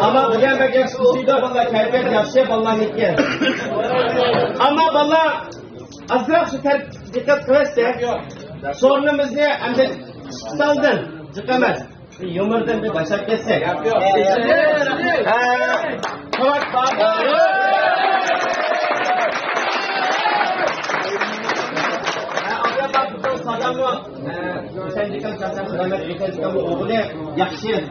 Ama bilen ve geçmişiydi valla kayıpet yapşı vallahi Ama valla azrak şu dikkat kıvetse sorunumuz ne? Hem de saldın. Çıkamaz. Yumurdan bir başak geçsek. Kavak bağlı. Abla bak bu sadamı. Sen dikkat zaten kıyamet dikkat bu oğlu yakşı.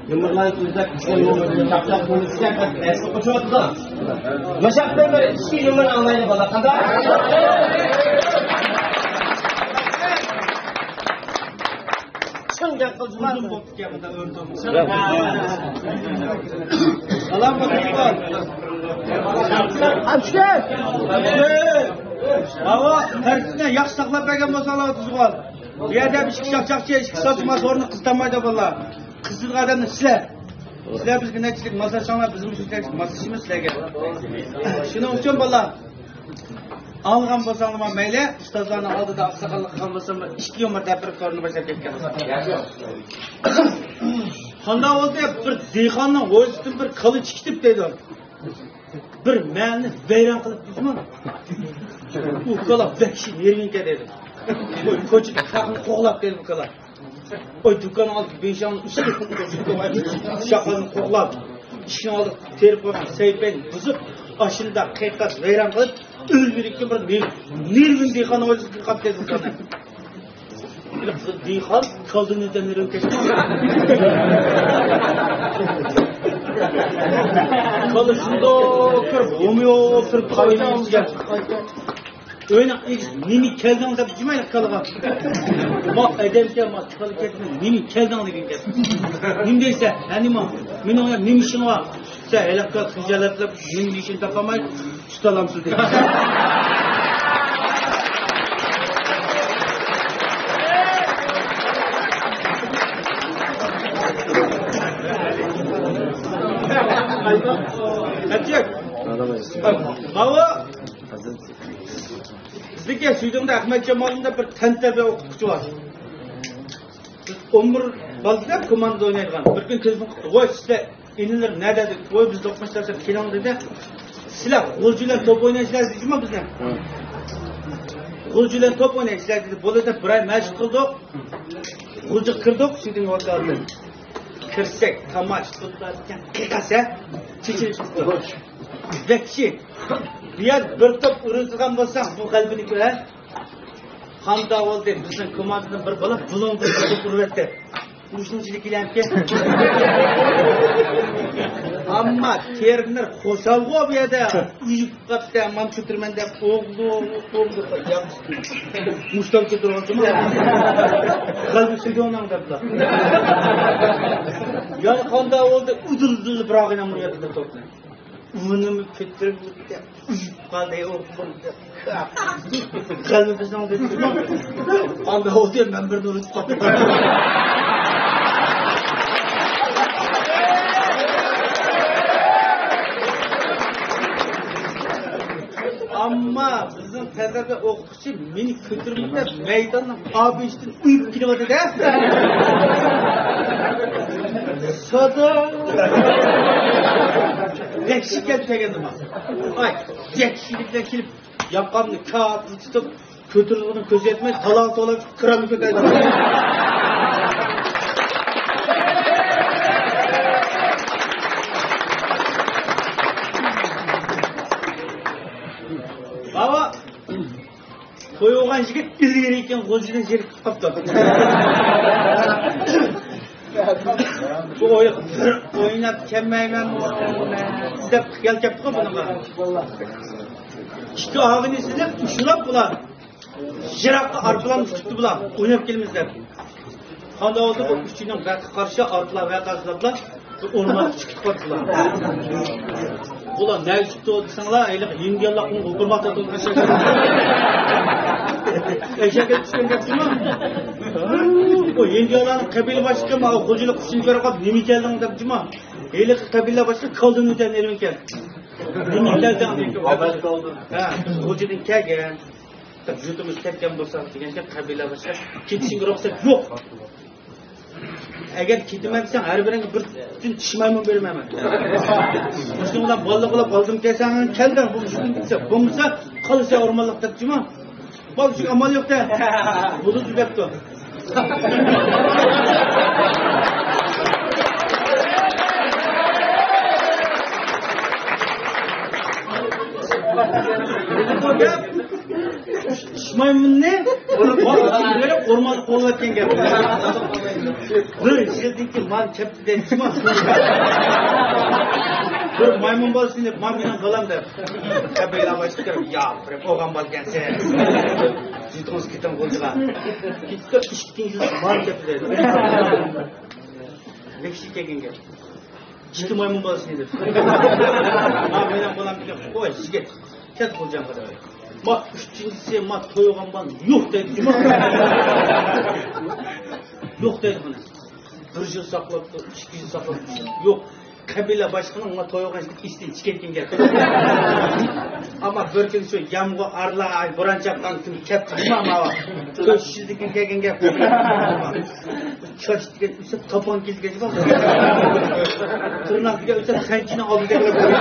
Yumurlar tuzak kişiler yumurları çapçap konuşacak da eski koçu atdı. Başakta böyle iki yumur anlayını bana kadar. Çınca kılcılar mı? Salam bakayım. Hamşe! Hava tersine yaş saklap bergen bolsalar tuzgan. Bu yerda bir şakşakçı eski saçma sorunu kızdanmaydı valla. Kızıl adamın sizler. Sizler bizga nechilik maslahatlar bizim uchun maslahatimiz sizlarga. Shuning uchun valla algan bo'lsanglar mayli, ustozlarning oldida oqsoqollik qilgan bo'lsam, 2 yomar dapirib ko'rinib boshlab ketgan bo'lsa. Qanday bo'lsa bir dehqonning o'zidan bir qilich kitib deydi. Bir malni vayron qilib bizmi? U qo'lab bekshi nervinka dedi. Oy ko'chada haqni qo'g'lab dedi bu qo'lab. Oy dükkan aldı, beşanın üstü şakanın koklap, işini aldı, terip koyman, seyitbeni buzuk, aşında kayıtlar veyran kılıp, öldürükte bir nervin deyxanı oyuzu kırkap dedi sana. Deyxan, kaldığın ödenleri ökeşti. Kalı şunda kırıp, umuyor, kırıp, kayıtlarımız geldi. Öyle nimi keldan da cümayla kalığa. Ma edemse ma çıkalı ketme nimi keldan da gidecek. Nim deyse hani ma men ona nim işin var. Sen helakka ticaretle nim işin tapamay tutalamsın diye. Kaçak. Hava Bizga Suyduğumda Ahmet Cemal'ında bir tantebe o'qituvchi var. Biz 11 ballar komanda o'ynaydigan. Bir kun telefon qildi. Voy sizlar inilar ne dedi? Voy biz do'qmashlarsa keling dedi. Sizlar golchilar top o'ynaysizlar dedimi bizga? Golchilar top o'ynaysizlar dedi. Bo'ladi bir oy mashq qildik. Golchi kirdik Suyduğum o'rtada. Kirsak tamash tutlarkan qilsa chechirish qildi. Bekçi, diğer bir top ürütügen bolsang bu kalbiniki ha. Qanda oldu bizning komandadan bir bola bulun bir top uribdi. Urishchilik ilanki. Amma terner qo'shalg'o bu yerda uyib qapti, men tutirman deb o'g'du yapti. Mushtal tutirganmi? Qalbi suydonan deblar. Yani qanda oldu udul birog'ina uribdi topni. Bunu kötürüp kaldı o kalbimizden oldu. Anda oldu ben bir de unuttum. Ama bizim perdede okuçu beni kötürüp de meydanla abi işte uyup gidiyordu da. Sada. Ekşikler tegendim ha. Ay, ekşikler kilip yapamdı kağıtlı tutup kötürlüğünü köz etmez, talantı olarak kıramı kötüydü. Baba, koyuğan jigit ilgiliyken golcunun jeri kaptı. Bu oynap kemmeymen sizde gel yaptı bunu. İşte ağabeyini sizde uşulap bular. Jirakta arkalanmış çıktı bular. Oynap gelmezler. Kanda oldu bu üçünün karşı arkalar ve karşıladılar. Orman çıkıp baktılar. Bular ne çıktı oldu sana? Yenge Allah'ın kurbatı oldu. Eşek etmişken yaptın mı? O yenge Allah'ın kabile başlığı mı? O kocalı kuşunu görüp nemi geldin yaptın mı? Eyle kabile başlığı kaldın öden erimken. Nemi geldin. Haber kaldı. Kocadan kelgen. Yurtumuz ketken bolsa degan kabila başlığı. Ketişin ruhsat yok. Eğer gitmem desem her birine bir tün tişmayman vermem. Müslümanlar balık alıp aldım kesen kelden bu müşkün gitse. Bu musa kalırsa ormanlık takcıma. Bak şu amal yok da. Bunu düzeltti. Tişmayman ne? Ormanlık olurken gel. Bir şirdeki mal çepti de çıkma. Bir maymun balsın deyip maymunun kalan der. Kabeyla başlıklarım ya bırak oğlan bal gelse. Cidons kitim kolcuğa. Gitti işkitin yüzü mal çepti dedi. Bekşi kegen gel. Ciddi maymun balsın deyip. Maymunun kalan bir de koy şiget. Ket kolacağım kadar. Ma üçüncüsü ma toyuğan bal yok dedi. Yok dedi bana. Bir yıl saklattı, 2 yıl saklattı. Yok. Kabile başkanı ona toyuğan isteyin çıkarken geldi. Ama bir gün şu yağmur arla ay buran çaptan tüm kepti ama 500'lük gelgen geldi. Çaştı geldi, üstü tapan geldi. Tırnak geldi, üstü kankini aldı geldi.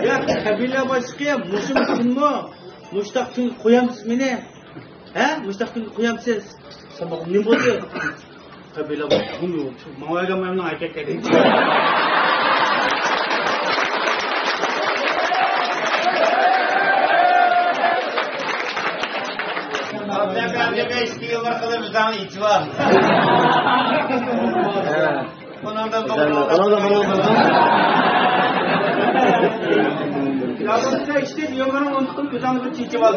Ya kabile başkanı muşum tünmü? Muştak tün koyam ismini. He? Muştak tün koyam siz. Sen bakın ne oldu? Kabile başkanı yok. Mağayla memnun erkek dedi. Ben eski var kadar bir tane içi var. Ona da Yalnızca işte diyorlarım onun üzerinde bir çiçeği var.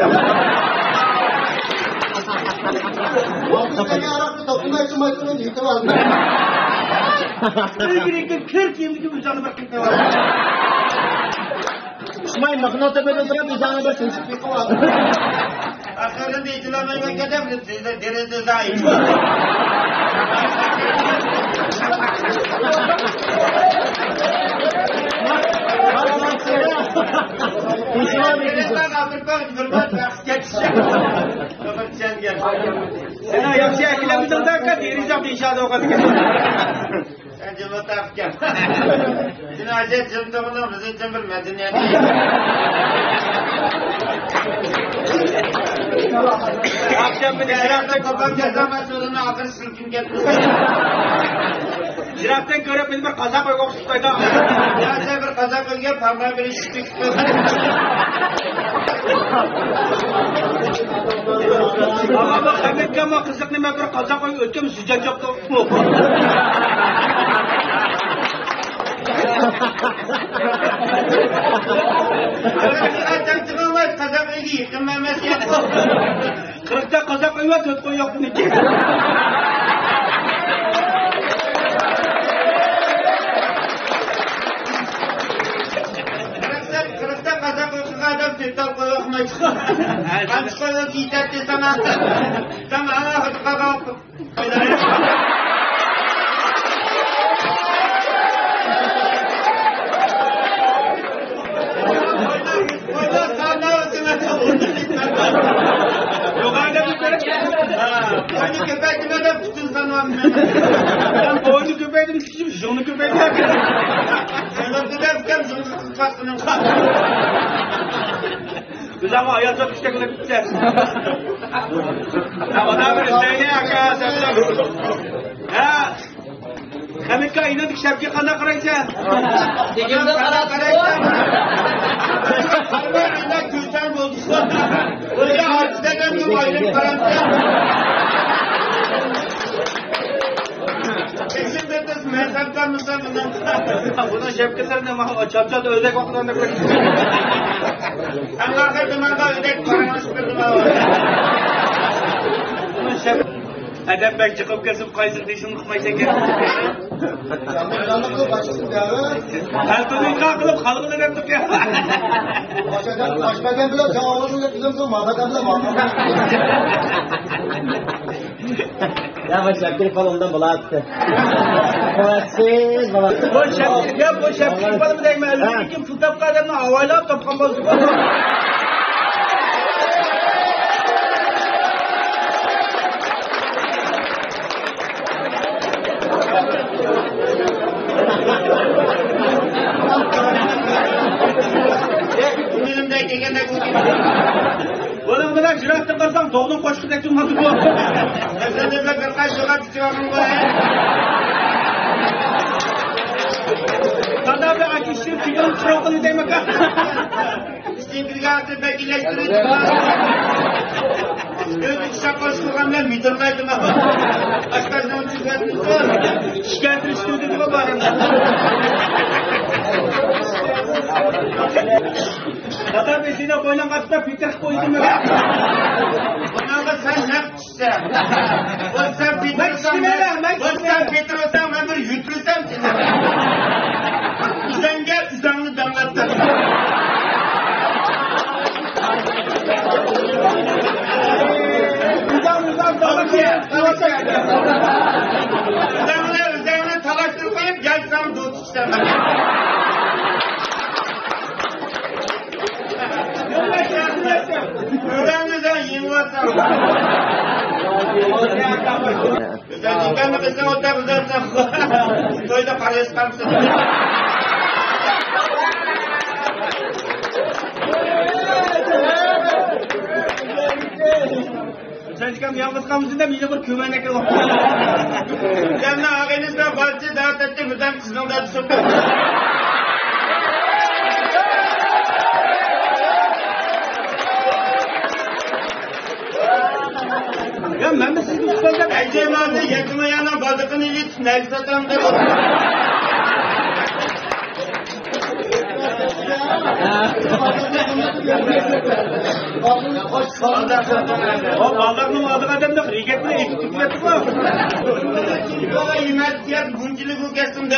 Beni Arap'ta topluma için maçının içi var. Öyle 40 yıllık üzerinde bir çiçeği var. İsmail makina tepede duran üzerinde bir çiçeği var. Aslında içilemeyi bekledim. Denizde daha içi var. Sana yapsa eklemizden dakika diyeceğim inşaatı o kadar. Sen cımbı tafken. Cinayet cımbı bizim cımbır medeniyeti. Akşam bir de Cirakta kapak cezama sorunu akır sürkün getiriyor. Ciraktan görüp benim bir kaza koyup tutaydı. Ya sen bir kaza koyup parmağı bir işittik. Ama bak Hamit'ke ama kızlık neme bir kaza koyup ötkem sıcak yaptı. Arkadaşlar çıkılmaz kaza koyup yıkın Mehmet yaptı. Kırıkta kaza koyup öt koyup bunu ki. Kırıkta kaza koyup adam tetal koyup mayık. Ben çıkıyorum gider de sana. Sen ana hıtka kalkıp. Boynu köpeğime de tutun sanmam. Ben boynu köpeğim küçüm, şunu köpeğim yapayım. Sen o kadar kem şunu tutmasının. Biz ama hayatla piştekle bitti. Ama da bir sene arkadaşlar. Ha. Kamika inadık şapki kana karayacağım. Dikimde karayacağım. Harbiyle külten oldu. Öyle harciden ömrüm ayrım karayacağım. Kesinlikle de mezardan mısın bundan? Buna şapkılarına mahva çapça da ödek okularına bırakın. Ben kalkardım ben ödek paranı sıkırdım ama. Bunun şapkı. Edep bek çıkıp kesip kaysın dişini kıkmaysa gerek. Yanlıklı başlasın ya. Kalkını kalkılıp kalıbını verdik ya. Başbakan bile cevabını bile bizim son mağazadan bile mağazadan. Ya bak şapkayı falondan bala attı. Kıvatsız bala attı. Bu şapkayı falan değme. Elbette futap kademle havayla topkan bozdu. Çıraktın karsan doğdun koşkıda çıkmadı bu. Sen de bir kaç sokağa çıkıyorsun bu. Kadar bir akışır çıkın çırakını demek ha. Şimdi artık belki iyileştirici. Gözü şapkaş kurganlar midirlaydım ama. Başkasından çıkartmışlar. Şikayetini istiyor dedi baba. Kadar bir şeyine boylan kaçta pitek koydum ya. Bunlarga sen ne yapmışsın? Sen Petros'tan ben bir yüklüsem seni. Sen gel uzanlı damlattın. Üzerine talaştır koyup gel sana dut içten. Üzerine yeni varsan. Üzerine kızın oda üzerine. Soyda paraya çıkarmışsın. Sen çıkan yalnız kalmışsın da yine bir kümenek yok. Sen de ağabeyinizden bahçe dağıt etti. Bizden kızın da düşürdü. Ya ben de sizi tutacağım. Ecemazda yakına yana bazıkını ilit. Ne satan da bu. O ballarının adı adamda rigetine ekip yaptı mı? Bana yemezler buncilik bu kesimde.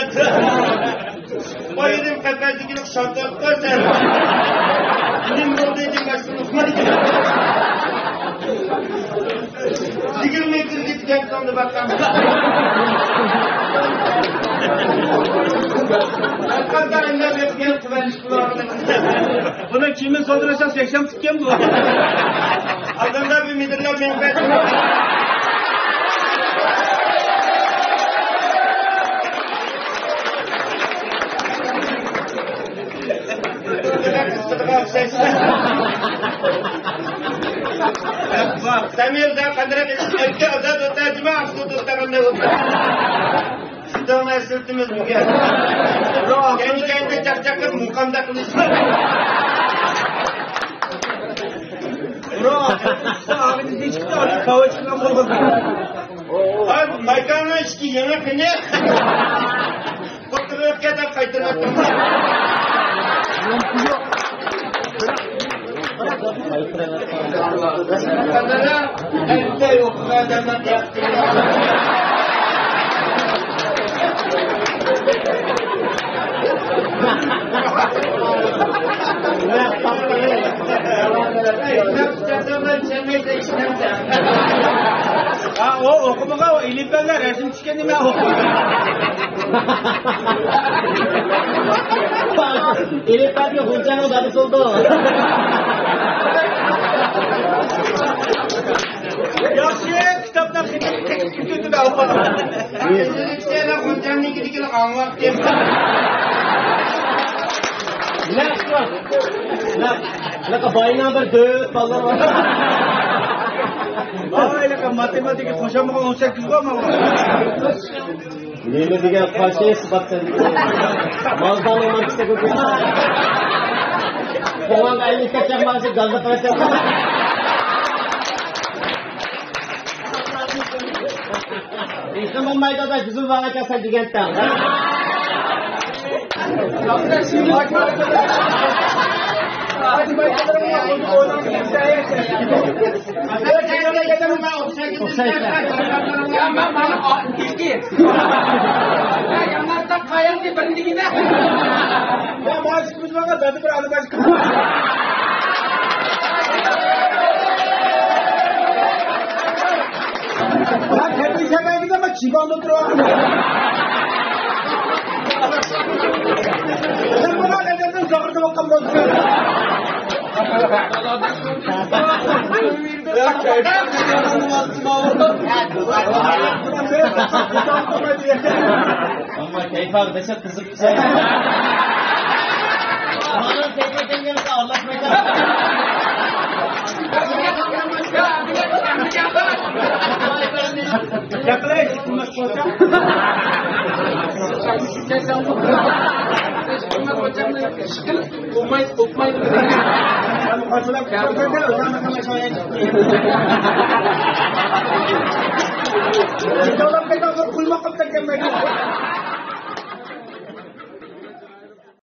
O yedim kafasıkilik şartlar koysan. Benim burada edim başını Sigil mekir gidecek sonunda bakalım. Arkadaşlar ender bekleyen güvenlik kulağına. Buna kimin soldurursa 80 tutken bu. Adında bir müdürler menfaat. Samir da kadar bir azad otajma aslı tutarında oldu. Dona sırtımız bugün. Kendi kendine çakçakır mukamda kılışma. Bro, abiniz hiç çıktı. Kava çıkan bulmadı. Abi maykanla içki yemek ne? Oturup kadar kaytırmak. Kadara elde yok adamlar yaptı. Ha o okumaga ilimlerle resim çıkendim ya okuma. İliplerle hocam odası oldu. Yaxşı kitaplar kötü de almadım. Sizlikseyle hocamın gidikini anlak deyip. Ne yaptın? Ne kabayına bir dört ballar var. Öyle matematik koşamaga 18 var mı? Neyme diye karşıya sıfattın. Maldan olmak işte bu kuşlar. Kovan elini kaçak mağazı gazda kaçak. İşte Mumbai'da da güzel var kasa digentten. Hadi bakalım oradan bir hikaye ya maaşımız var da bir adı başka. Ya kendi şakaya gidiyor ama çibanlı duruyor. Sen bana ne dedin? Zorda bakalım bozduruyor. Ama keyif abi dese kızıp bir şey. Bana tebrik ediyorsa anlatmayacağım. olacak. Kita orang kata kulma kata kembali.